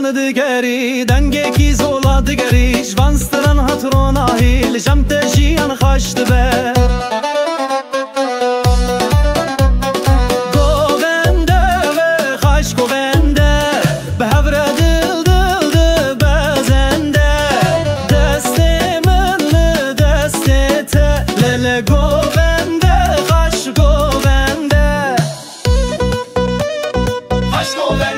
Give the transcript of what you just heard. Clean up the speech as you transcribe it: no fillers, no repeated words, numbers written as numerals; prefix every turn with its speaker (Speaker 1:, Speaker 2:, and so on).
Speaker 1: جان دگری دنگه کی زولا دگری جوانستران هترون آهیل جمت جیان خاشت به گوونده و خاش گوونده به هفره دل دل دل بزنده دست من دست تلل گوونده خاش گوونده خاش گوونده